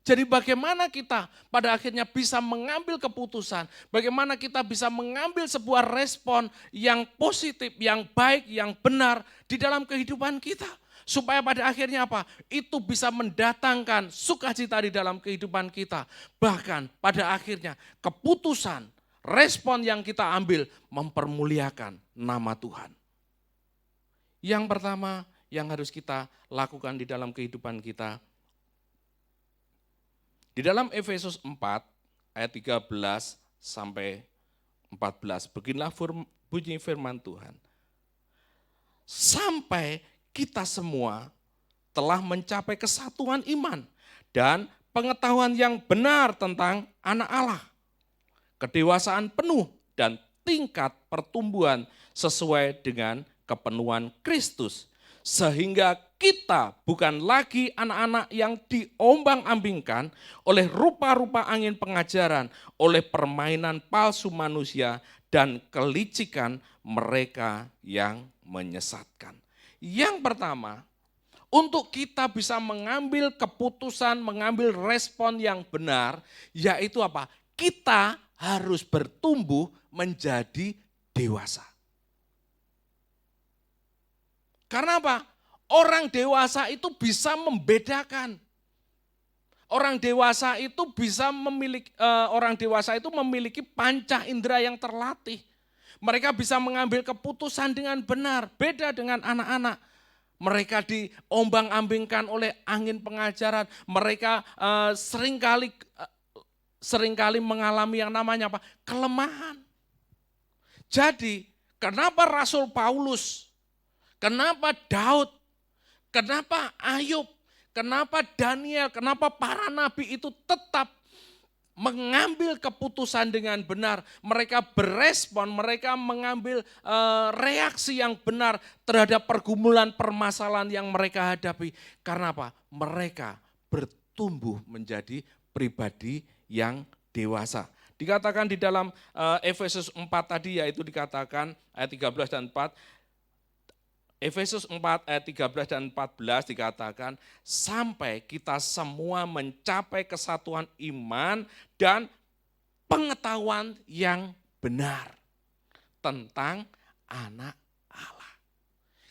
Jadi bagaimana kita pada akhirnya bisa mengambil keputusan, bagaimana kita bisa mengambil sebuah respon yang positif, yang baik, yang benar di dalam kehidupan kita. Supaya pada akhirnya apa? Itu bisa mendatangkan sukacita di dalam kehidupan kita. Bahkan pada akhirnya keputusan, respon yang kita ambil mempermuliakan nama Tuhan. Yang pertama yang harus kita lakukan di dalam kehidupan kita. Di dalam Efesus 4 ayat 13 sampai 14, beginilah bunyi firman Tuhan. Sampai kita semua telah mencapai kesatuan iman dan pengetahuan yang benar tentang anak Allah. Kedewasaan penuh dan tingkat pertumbuhan sesuai dengan kepenuhan Kristus. Sehingga kita bukan lagi anak-anak yang diombang-ambingkan oleh rupa-rupa angin pengajaran, oleh permainan palsu manusia dan kelicikan mereka yang menyesatkan. Yang pertama, untuk kita bisa mengambil keputusan, mengambil respon yang benar, yaitu apa? Kita harus bertumbuh menjadi dewasa. Karena apa? Orang dewasa itu bisa membedakan. Orang dewasa itu memiliki panca indera yang terlatih. Mereka bisa mengambil keputusan dengan benar, beda dengan anak-anak. Mereka diombang-ambingkan oleh angin pengajaran. Mereka seringkali mengalami yang namanya apa? Kelemahan. Jadi, kenapa Rasul Paulus, kenapa Daud, kenapa Ayub, kenapa Daniel, kenapa para nabi itu tetap mengambil keputusan dengan benar, mereka berespon, mereka mengambil reaksi yang benar terhadap pergumulan permasalahan yang mereka hadapi. Karena apa? Mereka bertumbuh menjadi pribadi yang dewasa. Dikatakan di dalam Efesus 4 tadi, yaitu dikatakan ayat 13 dan 4, Efesus 4 ayat 13 dan 14 dikatakan, sampai kita semua mencapai kesatuan iman dan pengetahuan yang benar tentang anak Allah.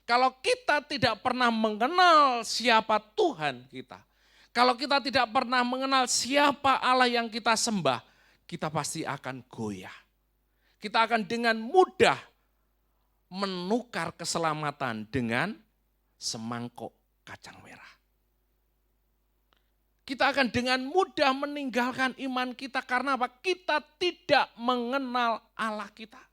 Kalau kita tidak pernah mengenal siapa Tuhan kita, kalau kita tidak pernah mengenal siapa Allah yang kita sembah, kita pasti akan goyah. Kita akan dengan mudah menukar keselamatan dengan semangkok kacang merah. Kita akan dengan mudah meninggalkan iman kita karena apa? Kita tidak mengenal Allah kita.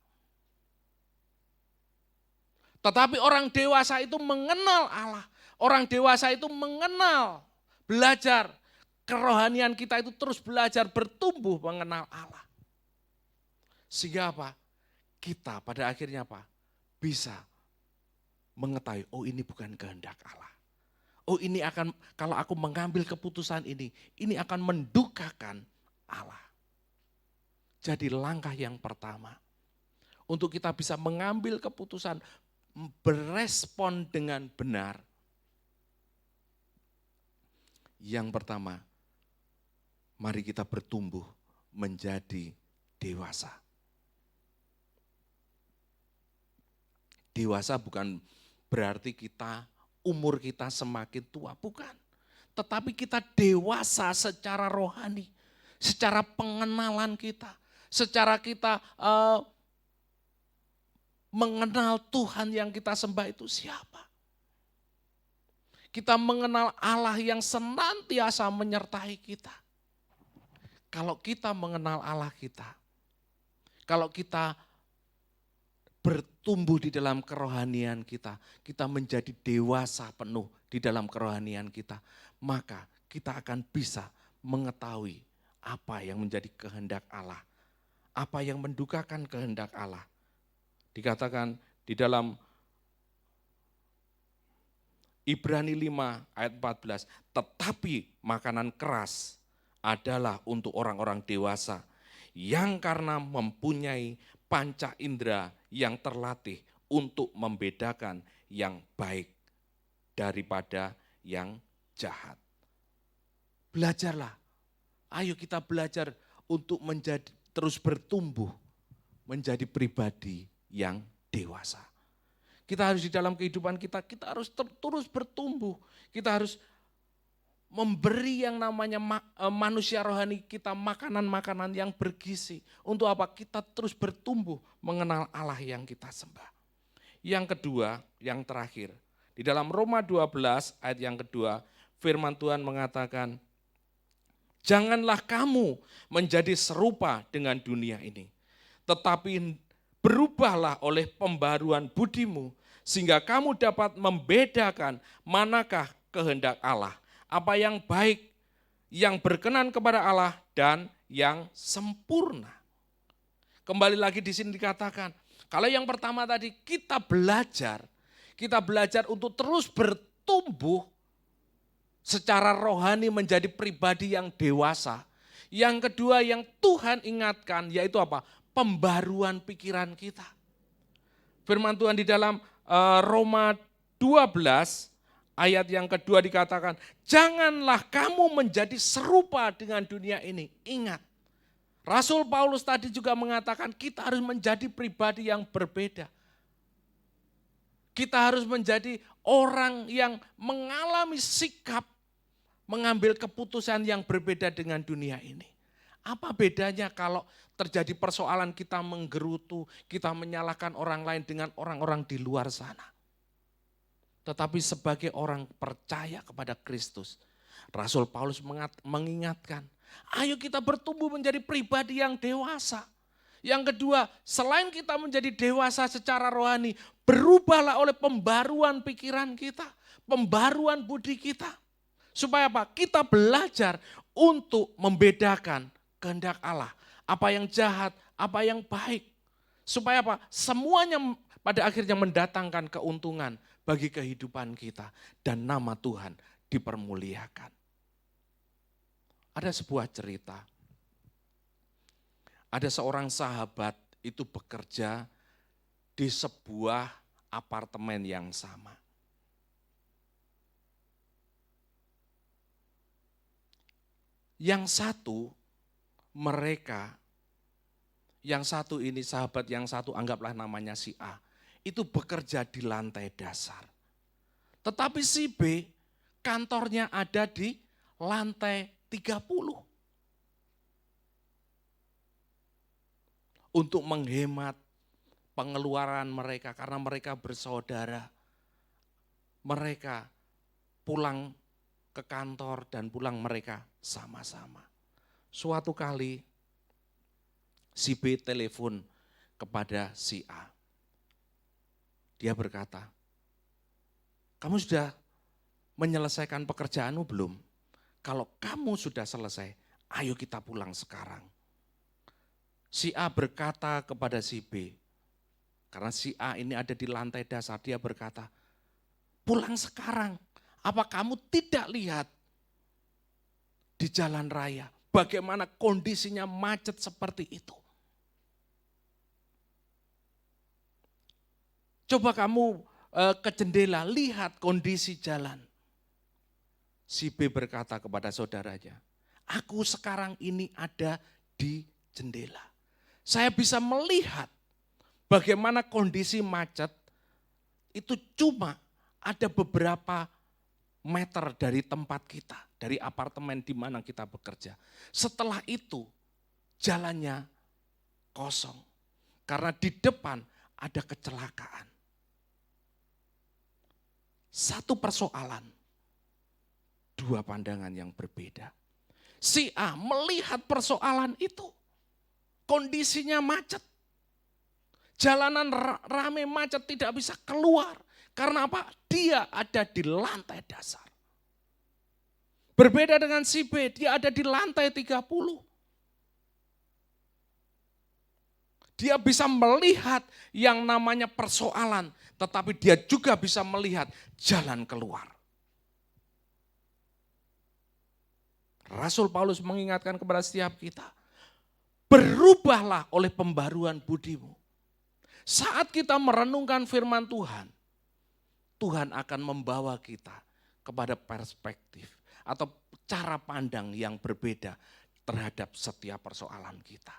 Tetapi orang dewasa itu mengenal Allah. Orang dewasa itu mengenal, belajar. Kerohanian kita itu terus belajar, bertumbuh mengenal Allah. Sehingga apa? Kita pada akhirnya apa? Bisa mengetahui, oh ini bukan kehendak Allah. Oh ini akan, kalau aku mengambil keputusan ini akan mendukakan Allah. Jadi langkah yang pertama, untuk kita bisa mengambil keputusan, berespon dengan benar. Yang pertama, mari kita bertumbuh menjadi dewasa. Dewasa bukan berarti umur kita semakin tua, bukan. Tetapi kita dewasa secara rohani, secara pengenalan kita, secara kita mengenal Tuhan yang kita sembah itu siapa. Kita mengenal Allah yang senantiasa menyertai kita. Kalau kita mengenal Allah kita, kalau kita bertumbuh di dalam kerohanian kita, kita menjadi dewasa penuh di dalam kerohanian kita, maka kita akan bisa mengetahui apa yang menjadi kehendak Allah, apa yang mendukakan kehendak Allah. Dikatakan di dalam Ibrani 5 ayat 14, tetapi makanan keras adalah untuk orang-orang dewasa yang karena mempunyai panca indera yang terlatih untuk membedakan yang baik daripada yang jahat. Belajarlah, ayo kita belajar untuk menjadi terus bertumbuh menjadi pribadi yang dewasa. Kita harus di dalam kehidupan kita harus terus bertumbuh. Kita harus memberi yang namanya manusia rohani kita makanan-makanan yang bergizi. Untuk apa? Kita terus bertumbuh mengenal Allah yang kita sembah. Yang kedua, yang terakhir. Di dalam Roma 12 ayat yang kedua, firman Tuhan mengatakan, janganlah kamu menjadi serupa dengan dunia ini. Tetapi berubahlah oleh pembaruan budimu, sehingga kamu dapat membedakan manakah kehendak Allah, apa yang baik, yang berkenan kepada Allah, dan yang sempurna. Kembali lagi di sini dikatakan, kalau yang pertama tadi kita belajar untuk terus bertumbuh secara rohani menjadi pribadi yang dewasa. Yang kedua yang Tuhan ingatkan yaitu apa? Pembaruan pikiran kita. Firman Tuhan di dalam Roma 12 ayat yang kedua dikatakan, janganlah kamu menjadi serupa dengan dunia ini. Ingat, Rasul Paulus tadi juga mengatakan kita harus menjadi pribadi yang berbeda. Kita harus menjadi orang yang mengalami sikap, mengambil keputusan yang berbeda dengan dunia ini. Apa bedanya kalau terjadi persoalan kita menggerutu, kita menyalahkan orang lain dengan orang-orang di luar sana. Tetapi sebagai orang percaya kepada Kristus, Rasul Paulus mengingatkan, ayo kita bertumbuh menjadi pribadi yang dewasa. Yang kedua, selain kita menjadi dewasa secara rohani, berubahlah oleh pembaruan pikiran kita, pembaruan budi kita. Supaya apa? Kita belajar untuk membedakan kehendak Allah. Apa yang jahat, apa yang baik. Supaya apa? Semuanya pada akhirnya mendatangkan keuntungan bagi kehidupan kita. Dan nama Tuhan dipermuliakan. Ada sebuah cerita. Ada seorang sahabat itu bekerja di sebuah apartemen yang sama. Yang satu ini sahabat yang satu anggaplah namanya si A, itu bekerja di lantai dasar. Tetapi si B kantornya ada di lantai 30. Untuk menghemat pengeluaran mereka karena mereka bersaudara. Mereka pulang ke kantor dan pulang mereka sama-sama. Suatu kali si B telepon kepada si A. Dia berkata, kamu sudah menyelesaikan pekerjaanmu belum? Kalau kamu sudah selesai, ayo kita pulang sekarang. Si A berkata kepada si B, karena si A ini ada di lantai dasar, dia berkata, pulang sekarang. Apa kamu tidak lihat di jalan raya bagaimana kondisinya macet seperti itu? Coba kamu ke jendela, lihat kondisi jalan. Si B berkata kepada saudaranya, aku sekarang ini ada di jendela. Saya bisa melihat bagaimana kondisi macet itu cuma ada beberapa meter dari tempat kita, dari apartemen di mana kita bekerja. Setelah itu jalannya kosong karena di depan ada kecelakaan. Satu persoalan, dua pandangan yang berbeda. Si A melihat persoalan itu, kondisinya macet. Jalanan rame macet tidak bisa keluar. Karena apa? Dia ada di lantai dasar. Berbeda dengan si B, dia ada di lantai 30. Dia bisa melihat yang namanya persoalan, tetapi dia juga bisa melihat jalan keluar. Rasul Paulus mengingatkan kepada setiap kita, berubahlah oleh pembaruan budimu. Saat kita merenungkan firman Tuhan, Tuhan akan membawa kita kepada perspektif atau cara pandang yang berbeda terhadap setiap persoalan kita.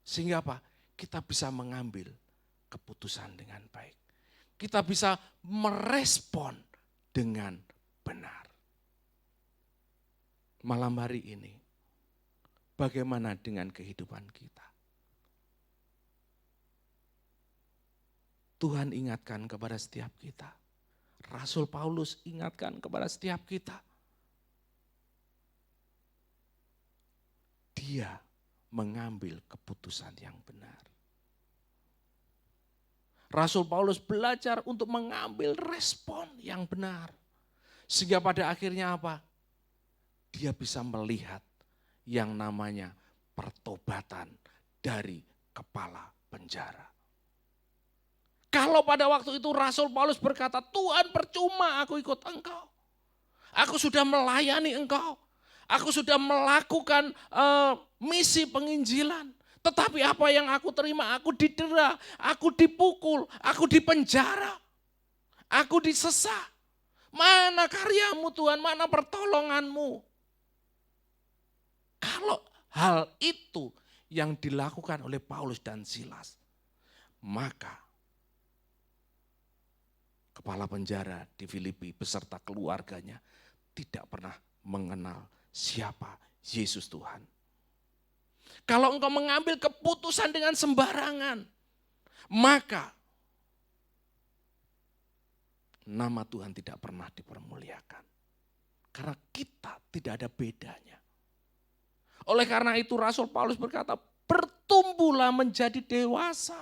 Sehingga apa? Kita bisa mengambil keputusan dengan baik. Kita bisa merespon dengan benar. Malam hari ini, bagaimana dengan kehidupan kita? Tuhan ingatkan kepada setiap kita. Rasul Paulus ingatkan kepada setiap kita. Dia mengambil keputusan yang benar. Rasul Paulus belajar untuk mengambil respon yang benar. Sehingga pada akhirnya apa? Dia bisa melihat yang namanya pertobatan dari kepala penjara. Kalau pada waktu itu Rasul Paulus berkata, Tuhan percuma aku ikut engkau. Aku sudah melayani engkau. Aku sudah melakukan misi penginjilan. Tetapi apa yang aku terima? Aku didera, aku dipukul, aku dipenjara. Aku disesa. Mana karyamu Tuhan, mana pertolonganmu? Kalau hal itu yang dilakukan oleh Paulus dan Silas, maka kepala penjara di Filipi beserta keluarganya tidak pernah mengenal siapa Yesus Tuhan. Kalau engkau mengambil keputusan dengan sembarangan, maka nama Tuhan tidak pernah dipermuliakan. Karena kita tidak ada bedanya. Oleh karena itu Rasul Paulus berkata, bertumbuhlah menjadi dewasa.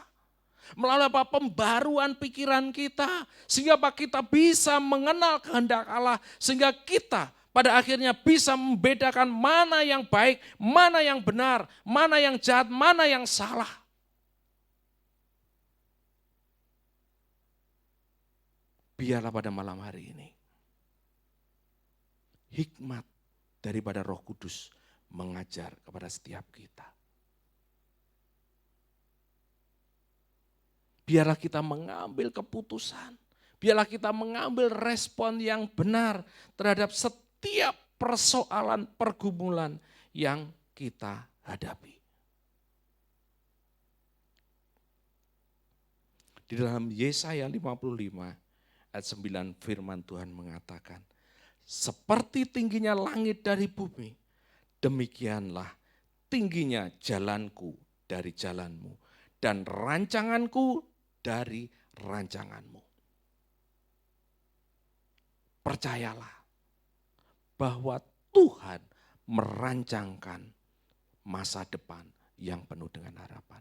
Melalui apa? Pembaruan pikiran kita. Sehingga apa? Kita bisa mengenal kehendak Allah. Sehingga kita pada akhirnya bisa membedakan mana yang baik, mana yang benar, mana yang jahat, mana yang salah. Biarlah pada malam hari ini hikmat daripada Roh Kudus mengajar kepada setiap kita. Biarlah kita mengambil keputusan. Biarlah kita mengambil respon yang benar terhadap setiap persoalan pergumulan yang kita hadapi. Di dalam Yesaya 55 ayat 9 firman Tuhan mengatakan, seperti tingginya langit dari bumi, demikianlah tingginya jalanku dari jalanmu dan rancanganku dari rancanganmu. Percayalah bahwa Tuhan merancangkan masa depan yang penuh dengan harapan.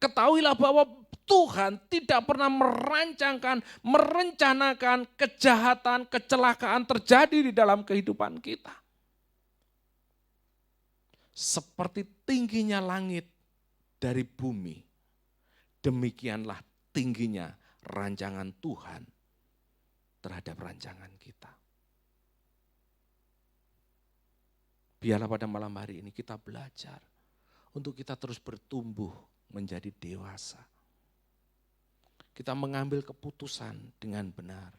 Ketahuilah bahwa Tuhan tidak pernah merancangkan, merencanakan kejahatan, kecelakaan terjadi di dalam kehidupan kita. Seperti tingginya langit dari bumi, demikianlah tingginya rancangan Tuhan terhadap rancangan kita. Biarlah pada malam hari ini kita belajar untuk kita terus bertumbuh menjadi dewasa. Kita mengambil keputusan dengan benar.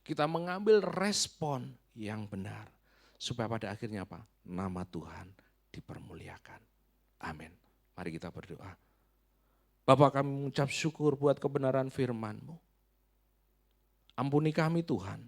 Kita mengambil respon yang benar. Supaya pada akhirnya apa? Nama Tuhan dipermuliakan. Amin. Mari kita berdoa. Bapa, kami mengucap syukur buat kebenaran firman-Mu. Ampuni kami Tuhan,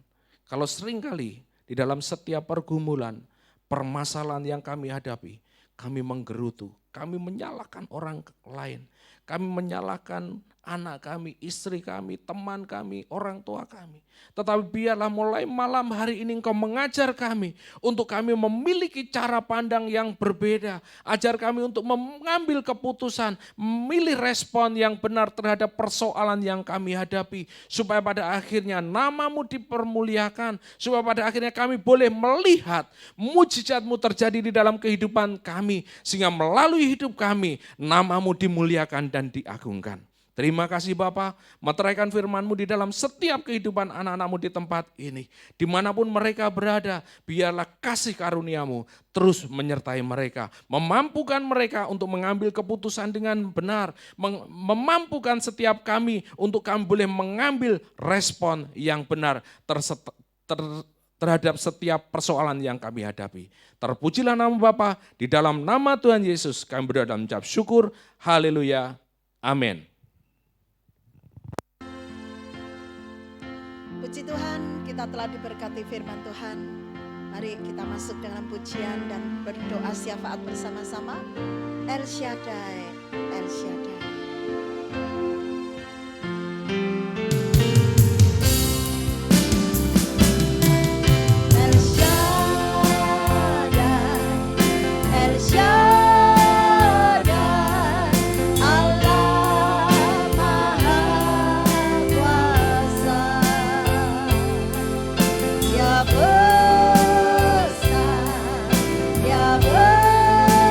kalau seringkali di dalam setiap pergumulan, permasalahan yang kami hadapi, kami menggerutu, kami menyalahkan orang lain, kami menyalahkan anak kami, istri kami, teman kami, orang tua kami. Tetapi biarlah mulai malam hari ini Engkau mengajar kami untuk kami memiliki cara pandang yang berbeda. Ajar kami untuk mengambil keputusan, memilih respon yang benar terhadap persoalan yang kami hadapi. Supaya pada akhirnya nama-Mu dipermuliakan, supaya pada akhirnya kami boleh melihat mujizat-Mu terjadi di dalam kehidupan kami. Sehingga melalui hidup kami, nama-Mu dimuliakan dan diagungkan. Terima kasih Bapa, meteraikan firman-Mu di dalam setiap kehidupan anak-anak-Mu di tempat ini. Dimanapun mereka berada, biarlah kasih karunia-Mu terus menyertai mereka. Memampukan mereka untuk mengambil keputusan dengan benar. Memampukan setiap kami untuk kami boleh mengambil respon yang benar terhadap setiap persoalan yang kami hadapi. Terpujilah nama Bapa, di dalam nama Tuhan Yesus kami berdoa dan mengucap syukur. Haleluya. Amin. Puji Tuhan, kita telah diberkati firman Tuhan. Mari kita masuk dalam pujian dan berdoa syafaat bersama-sama. El Shaddai, El Shaddai. El Shaddai, El Shaddai, Allah Maha Kuasa. Ya besar, ya besar,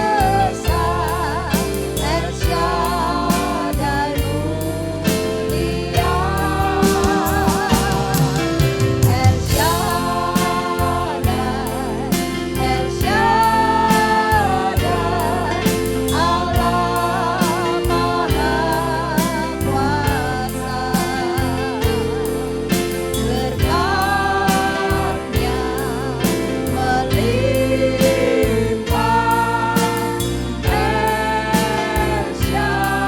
El Shaddai mulia. El Shaddai, El Shaddai, Allah Maha Kuasa. Berkatnya melimpah, El Shaddai. Berkatnya melimpah, El Shaddai.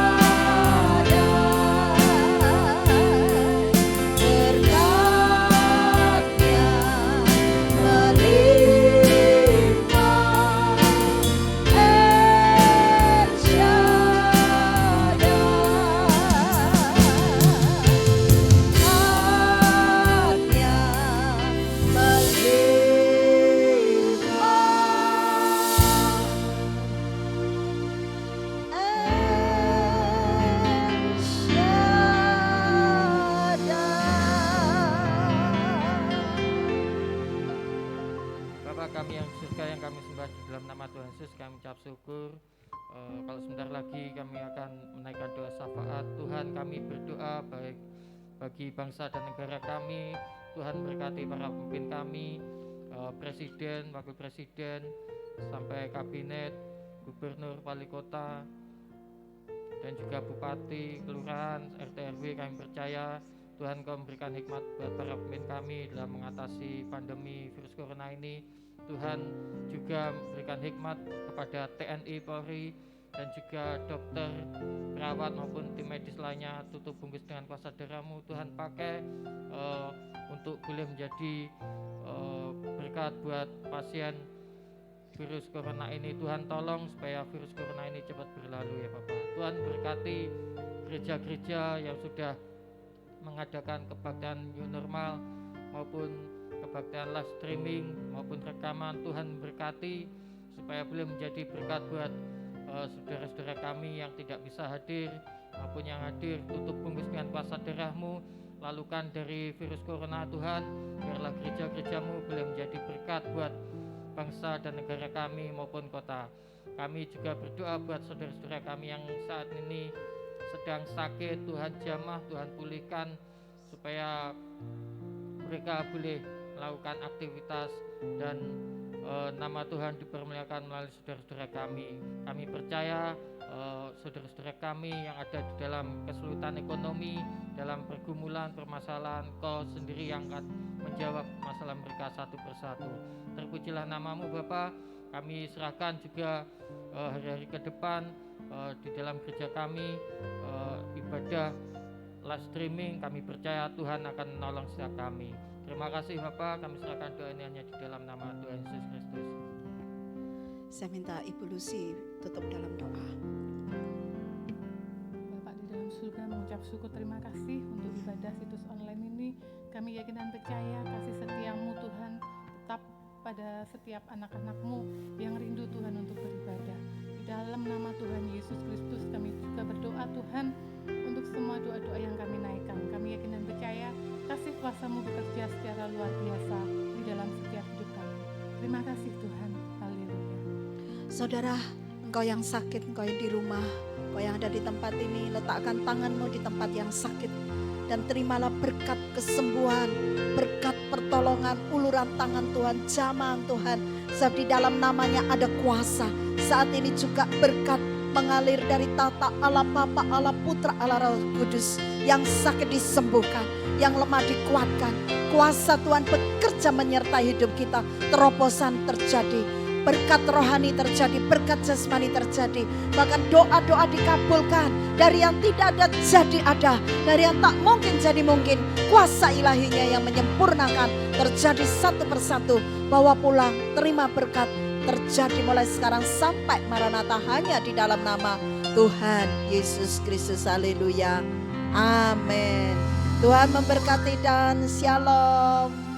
Hanya Bapa kami yang di surga, yang kami sembah di dalam nama Tuhan Yesus, kami ucap syukur. Kalau sebentar lagi kami akan menaikkan doa syafaat. Tuhan, kami berdoa baik bagi bangsa dan negara kami. Tuhan berkati para pemimpin kami, presiden, wakil presiden, sampai kabinet, gubernur, wali kota, dan juga bupati, kelurahan, RT RW. Kami percaya Tuhan Kau memberikan hikmat buat para pemimpin kami dalam mengatasi pandemi virus corona ini. Tuhan juga memberikan hikmat kepada TNI, Polri, dan juga dokter, perawat maupun tim medis lainnya. Tutup bungkus dengan kuasa darah-Mu. Tuhan pakai untuk boleh menjadi berkat buat pasien virus corona ini. Tuhan tolong supaya virus corona ini cepat berlalu ya Bapak. Tuhan berkati gereja-gereja yang sudah mengadakan kebaktian new normal maupun kebaktian live streaming maupun rekaman. Tuhan berkati supaya boleh menjadi berkat buat saudara-saudara kami yang tidak bisa hadir maupun yang hadir. Tutup bungkus dengan kuasa darah-Mu, lalukan dari virus corona Tuhan. Biarlah gereja-gereja-Mu boleh menjadi berkat buat bangsa dan negara kami maupun kota. Kami juga berdoa buat saudara-saudara kami yang saat ini sedang sakit. Tuhan jamah, Tuhan pulihkan supaya mereka boleh melakukan aktivitas dan nama Tuhan dipermuliakan melalui saudara-saudara kami. Kami percaya saudara-saudara kami yang ada di dalam kesulitan ekonomi, dalam pergumulan, permasalahan, Kau sendiri yang akan menjawab masalah mereka satu persatu. Terpujilah nama-Mu Bapa. Kami serahkan juga hari-hari ke depan di dalam gereja kami, ibadah live streaming. Kami percaya Tuhan akan menolong setiap kami. Terima kasih Bapak, kami serahkan doa ini hanya di dalam nama Tuhan Yesus Kristus. Saya minta Ibu Lucy tutup dalam doa. Bapak di dalam surga, mengucap syukur terima kasih untuk ibadah situs online ini. Kami yakin dan percaya kasih setiamu Tuhan tetap pada setiap anak-anak-Mu yang rindu Tuhan untuk beribadah. Di dalam nama Tuhan Yesus Kristus kami juga berdoa Tuhan untuk semua doa-doa yang kami naikkan. Kami yakin dan percaya kasih kuasa-Mu bekerja secara luar biasa di dalam setiap hidup kami. Terima kasih Tuhan. Haleluya. Saudara, engkau yang sakit, engkau yang di rumah, engkau yang ada di tempat ini, letakkan tanganmu di tempat yang sakit dan terimalah berkat kesembuhan, berkat pertolongan, uluran tangan Tuhan, jamaah Tuhan. Sebab di dalam namanya ada kuasa. Saat ini juga berkat mengalir dari tata Allah Bapa, Allah Putra, Allah Roh Kudus. Yang sakit disembuhkan, yang lemah dikuatkan. Kuasa Tuhan bekerja menyertai hidup kita. Terobosan terjadi, berkat rohani terjadi, berkat jasmani terjadi. Bahkan doa-doa dikabulkan. Dari yang tidak ada jadi ada, dari yang tak mungkin jadi mungkin. Kuasa ilahinya yang menyempurnakan terjadi satu persatu. Bawa pulang, terima berkat. Terjadi mulai sekarang sampai Maranatha hanya di dalam nama Tuhan Yesus Kristus. Haleluya. Amin. Tuhan memberkati dan shalom.